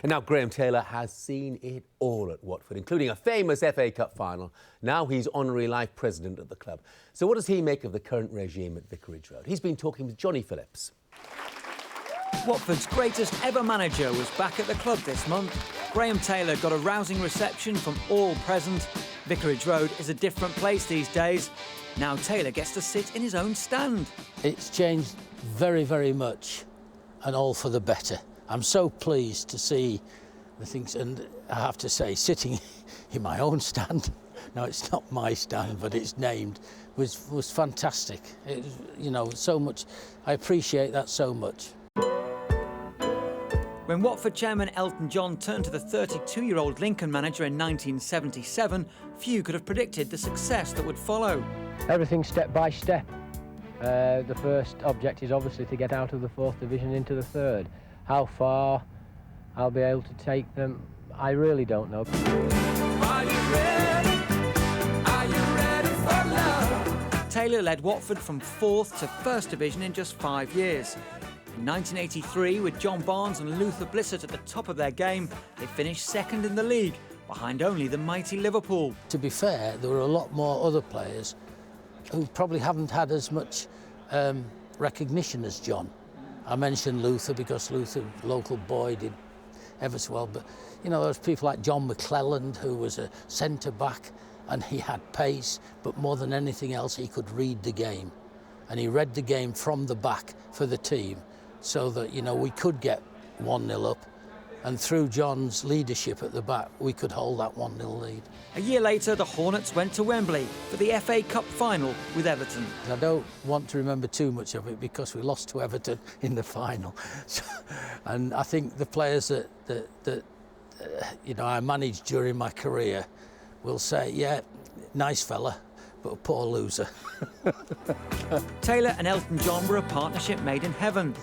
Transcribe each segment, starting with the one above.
And now Graham Taylor has seen it all at Watford, including a famous FA Cup final. Now he's honorary life president of the club. So what does he make of the current regime at Vicarage Road? He's been talking with Johnny Phillips. Watford's greatest ever manager was back at the club this month. Graham Taylor got a rousing reception from all present. Vicarage Road is a different place these days. Now Taylor gets to sit in his own stand. It's changed very, very much, and all for the better. I'm so pleased to see the things, and I have to say, sitting in my own stand, now it's not my stand, but it's named, was fantastic. It was, you know, so much. I appreciate that so much. When Watford chairman Elton John turned to the 32-year-old Lincoln manager in 1977, few could have predicted the success that would follow. Everything step by step. The first object is obviously to get out of the 4th division into the 3rd. How far I'll be able to take them, I really don't know. Are you ready? Are you ready for love? Taylor led Watford from 4th to 1st division in just 5 years. In 1983, with John Barnes and Luther Blissett at the top of their game, they finished 2nd in the league, behind only the mighty Liverpool. To be fair, there were a lot more other players who probably haven't had as much recognition as John. I mentioned Luther because Luther, local boy, did ever so well, but you know, there was people like John McClelland, who was a centre-back, and he had pace, but more than anything else, he could read the game. And he read the game from the back for the team, so that, you know, we could get 1-0 up, and through John's leadership at the back, we could hold that 1-0 lead. A year later, the Hornets went to Wembley for the FA Cup final with Everton. I don't want to remember too much of it because we lost to Everton in the final. So, and I think the players that you know, I managed during my career will say, yeah, nice fella, but a poor loser. Taylor and Elton John were a partnership made in heaven.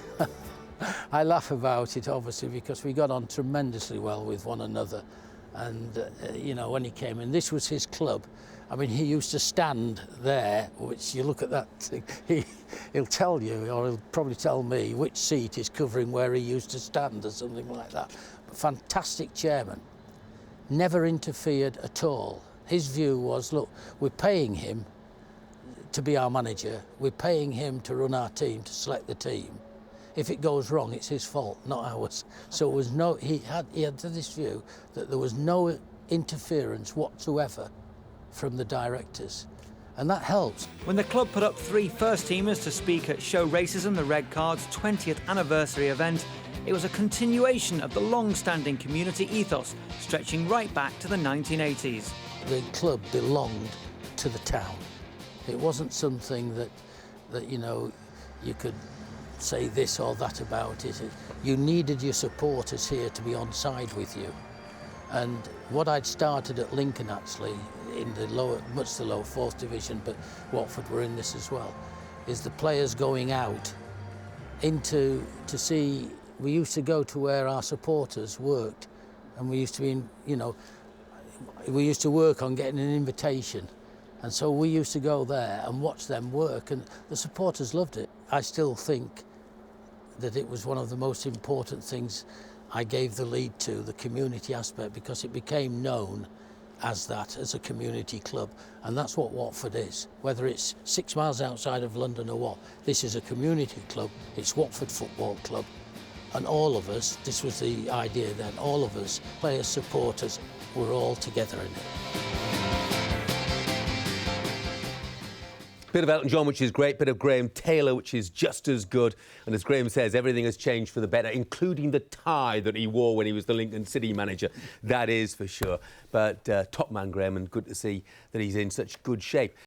I laugh about it, obviously, because we got on tremendously well with one another. And, you know, when he came in, this was his club. I mean, he used to stand there, which you look at that thing, he'll tell you, or he'll probably tell me, which seat is covering where he used to stand or something like that. But fantastic chairman, never interfered at all. His view was, look, we're paying him to be our manager, we're paying him to run our team, to select the team. If it goes wrong, it's his fault, not ours. So it was no, he had this view that there was no interference whatsoever from the directors, and that helps. When the club put up 3 first-teamers to speak at Show Racism, the Red Card's 20th anniversary event, it was a continuation of the long-standing community ethos, stretching right back to the 1980s. The club belonged to the town. It wasn't something that you know, you could say this or that about it. You needed your supporters here to be on side with you. And what I'd started at Lincoln, actually, in the lower, much the lower 4th division, but Watford were in this as well, is the players going out to see. We used to go to where our supporters worked, and we used to be in, you know, we used to work on getting an invitation. And so we used to go there and watch them work, and the supporters loved it. I still think that it was one of the most important things I gave the lead to, the community aspect, because it became known as that, as a community club. And that's what Watford is. Whether it's 6 miles outside of London or what, this is a community club. It's Watford Football Club. And all of us, this was the idea then, all of us, players, supporters, we're all together in it. Bit of Elton John, which is great, bit of Graham Taylor, which is just as good. And as Graham says, everything has changed for the better, including the tie that he wore when he was the Lincoln City manager. That is for sure. But top man, Graham, and good to see that he's in such good shape.